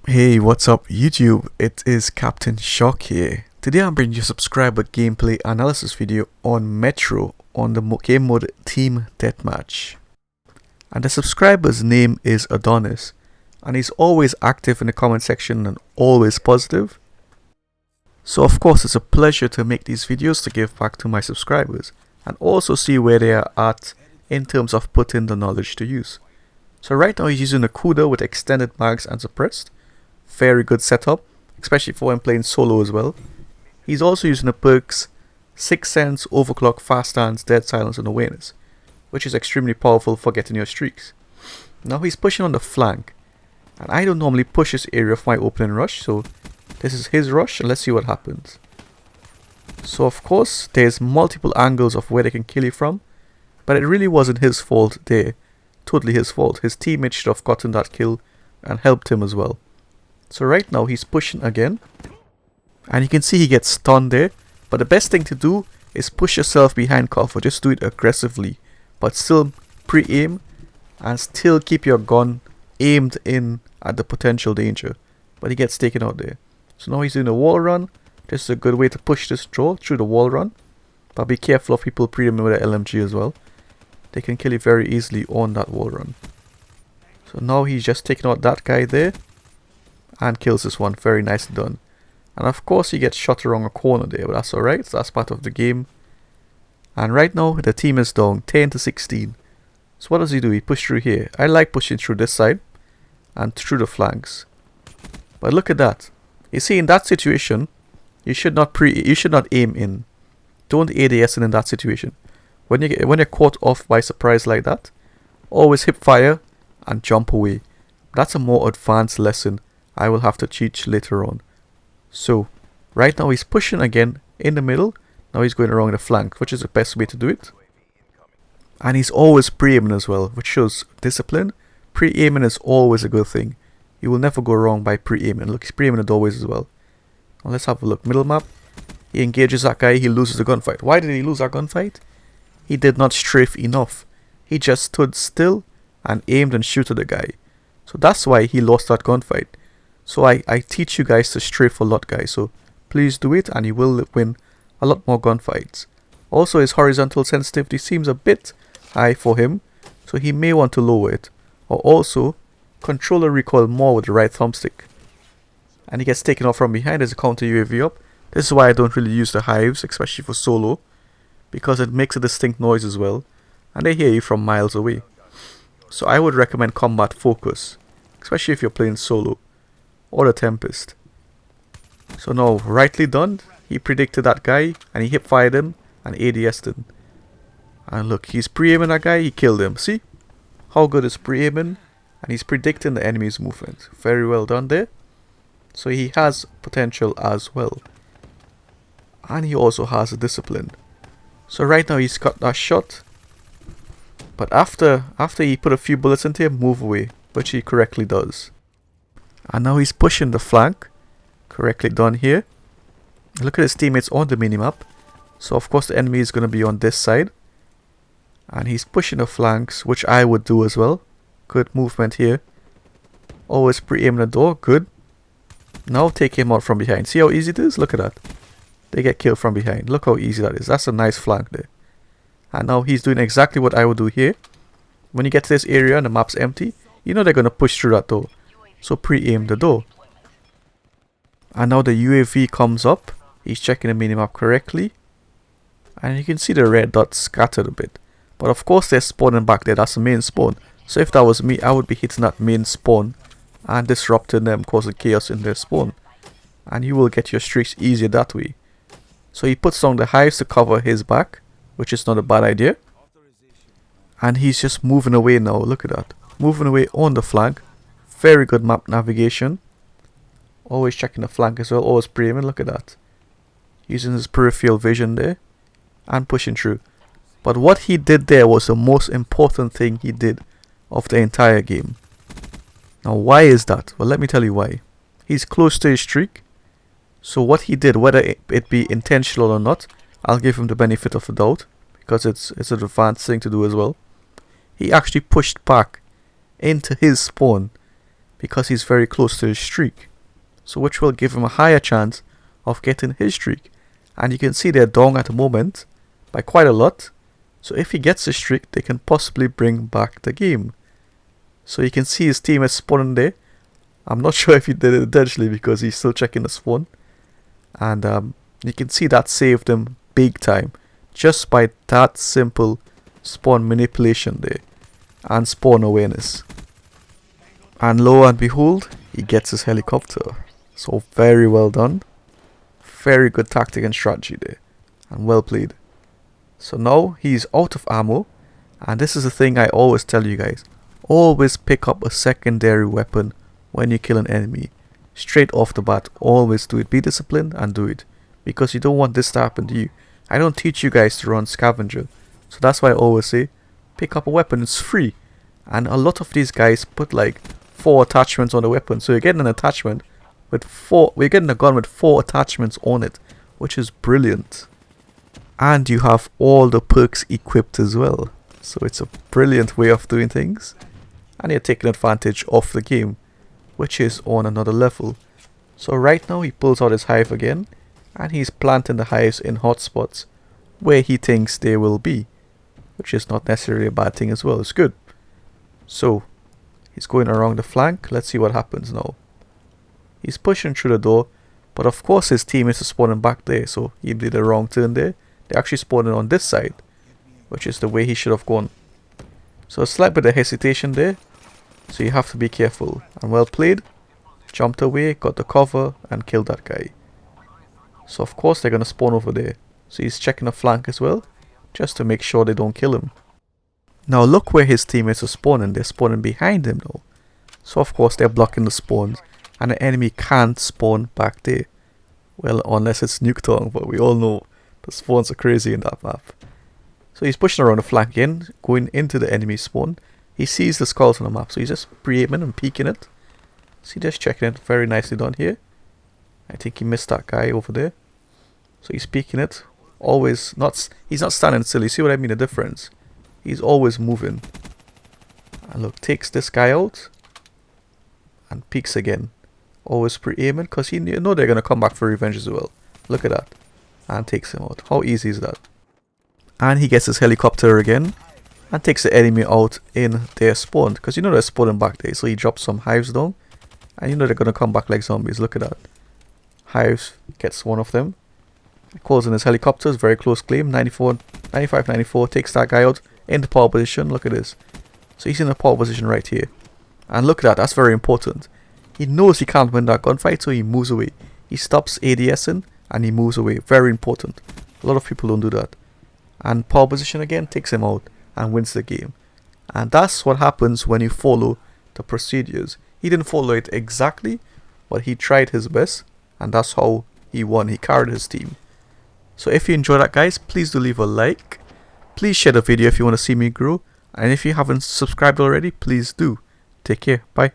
Hey, what's up YouTube? It is Captain Shock here. Today I'm bringing you a subscriber gameplay analysis video on Metro on the game mode Team Deathmatch. And the subscriber's name is Adonis, and he's always active in the comment section and always positive. So of course it's a pleasure to make these videos to give back to my subscribers and also see where they are at in terms of putting the knowledge to use. So right now he's using a Kuda with extended mags and suppressed. Very good setup, especially for when playing solo as well. He's also using the perks Sixth Sense, Overclock, Fast Hands, Dead Silence and Awareness, which is extremely powerful for getting your streaks. Now he's pushing on the flank, and I don't normally push this area of my opening rush, so this is his rush and let's see what happens. So of course there's multiple angles of where they can kill you from, but it really wasn't his fault there. Totally his fault. His teammate should have gotten that kill and helped him as well. So right now he's pushing again, and you can see he gets stunned there, but the best thing to do is push yourself behind cover. Just do it aggressively, but still pre-aim and still keep your gun aimed in at the potential danger. But he gets taken out there. So now he's doing a wall run. This is a good way to push this draw through the wall run, but be careful of people pre-aiming with the LMG as well. They can kill you very easily on that wall run. So now he's just taking out that guy there and kills this one. Very nicely done. And of course he gets shot around a corner there, but that's alright. That's part of the game. And right now the team is down 10 to 16. So what does he do? He pushes through here. I like pushing through this side and through the flanks. But look at that. You see, in that situation, you should not aim in. Don't ADS in that situation. When you're caught off by surprise like that, always hip fire and jump away. That's a more advanced lesson I will have to teach later on. So right now he's pushing again in the middle. Now he's going around the flank, which is the best way to do it. And he's always pre-aiming as well, which shows discipline. Pre-aiming is always a good thing. You will never go wrong by pre-aiming. Look, he's pre-aiming the doorways as well. Now let's have a look. Middle map. He engages that guy. He loses the gunfight. Why did he lose that gunfight? He did not strafe enough. He just stood still and aimed and shoot at the guy. So that's why he lost that gunfight. So I teach you guys to strafe a lot, guys. So please do it and you will win a lot more gunfights. Also, his horizontal sensitivity seems a bit high for him, so he may want to lower it. Or also, controller recoil more with the right thumbstick. And he gets taken off from behind as a counter UAV up. This is why I don't really use the hives, especially for solo, because it makes a distinct noise as well, and they hear you from miles away. So I would recommend combat focus, especially if you're playing solo, or the Tempest. So now, rightly done, he predicted that guy, and he hip fired him, and ADS'd him. And look, he's pre-aiming that guy, he killed him. See? How good is pre-aiming? And he's predicting the enemy's movement. Very well done there. So he has potential as well. And he also has a discipline. So right now he's got that shot. But after he put a few bullets into him, move away, which he correctly does. And now he's pushing the flank. Correctly done here. Look at his teammates on the minimap. So of course the enemy is going to be on this side. And he's pushing the flanks, which I would do as well. Good movement here. Always pre-aim the door. Good. Now take him out from behind. See how easy it is? Look at that. They get killed from behind. Look how easy that is. That's a nice flank there. And now he's doing exactly what I would do here. When you get to this area and the map's empty, you know they're going to push through that door. So pre-aim the door. And now the UAV comes up. He's checking the minimap correctly. And you can see the red dots scattered a bit. But of course they're spawning back there. That's the main spawn. So if that was me, I would be hitting that main spawn and disrupting them, causing chaos in their spawn. And you will get your streaks easier that way. So he puts down the hives to cover his back, which is not a bad idea. And he's just moving away now. Look at that. Moving away on the flank. Very good map navigation. Always checking the flank as well. Always pre-aiming. Look at that. Using his peripheral vision there. And pushing through. But what he did there was the most important thing he did of the entire game. Now why is that? Well, let me tell you why. He's close to his streak. So what he did, whether it be intentional or not, I'll give him the benefit of the doubt, because it's an advanced thing to do as well. He actually pushed back into his spawn because he's very close to his streak. So which will give him a higher chance of getting his streak. And you can see they're down at the moment by quite a lot. So if he gets the streak, they can possibly bring back the game. So you can see his team is spawning there. I'm not sure if he did it intentionally because he's still checking the spawn. And you can see that saved him big time. Just by that simple spawn manipulation there. And spawn awareness. And lo and behold, he gets his helicopter. So very well done. Very good tactic and strategy there. And well played. So now he's out of ammo. And this is the thing I always tell you guys. Always pick up a secondary weapon when you kill an enemy. Straight off the bat, always do it. Be disciplined and do it. Because you don't want this to happen to you. I don't teach you guys to run scavenger. So that's why I always say, pick up a weapon, it's free. And a lot of these guys put like 4 attachments on the weapon. So you're getting an attachment with 4, we're getting a gun with 4 attachments on it. Which is brilliant. And you have all the perks equipped as well. So it's a brilliant way of doing things. And you're taking advantage of the game, which is on another level. So right now he pulls out his hive again, and he's planting the hives in hotspots where he thinks they will be, which is not necessarily a bad thing as well. It's good. So he's going around the flank. Let's see what happens now. He's pushing through the door, but of course his teammates are spawning back there, so he did a wrong turn there. They're actually spawning on this side, which is the way he should have gone. So a slight bit of hesitation there. So you have to be careful. And well played. Jumped away, got the cover, and killed that guy. So of course they're going to spawn over there. So he's checking the flank as well, just to make sure they don't kill him. Now look where his teammates are spawning. They're spawning behind him now. So of course they're blocking the spawns, and the enemy can't spawn back there. Well, unless it's Nuketown, but we all know the spawns are crazy in that map. So he's pushing around the flank again, going into the enemy spawn. He sees the skulls on the map, so he's just pre-aiming and peeking it. So he's just checking it. Very nicely done here. I think he missed that guy over there. So he's peeking it. Always not. He's not standing still. You see what I mean? The difference. He's always moving. And look, takes this guy out. And peeks again. Always pre-aiming, because you know they're going to come back for revenge as well. Look at that. And takes him out. How easy is that? And he gets his helicopter again. And takes the enemy out in their spawn. Because you know they're spawning back there. So he drops some hives down. And you know they're going to come back like zombies. Look at that. Hives gets one of them. Calls in his helicopters. Very close claim. 95, 94. Takes that guy out in the power position. Look at this. So he's in the power position right here. And look at that. That's very important. He knows he can't win that gunfight. So he moves away. He stops ADSing. And he moves away. Very important. A lot of people don't do that. And power position again. Takes him out. And wins the game. And that's what happens when you follow the procedures. He didn't follow it exactly, but he tried his best, and that's how he won. He carried his team. So if you enjoyed that, guys, please do leave a like. Please share the video if you want to see me grow, and if you haven't subscribed already, please do. Take care. Bye.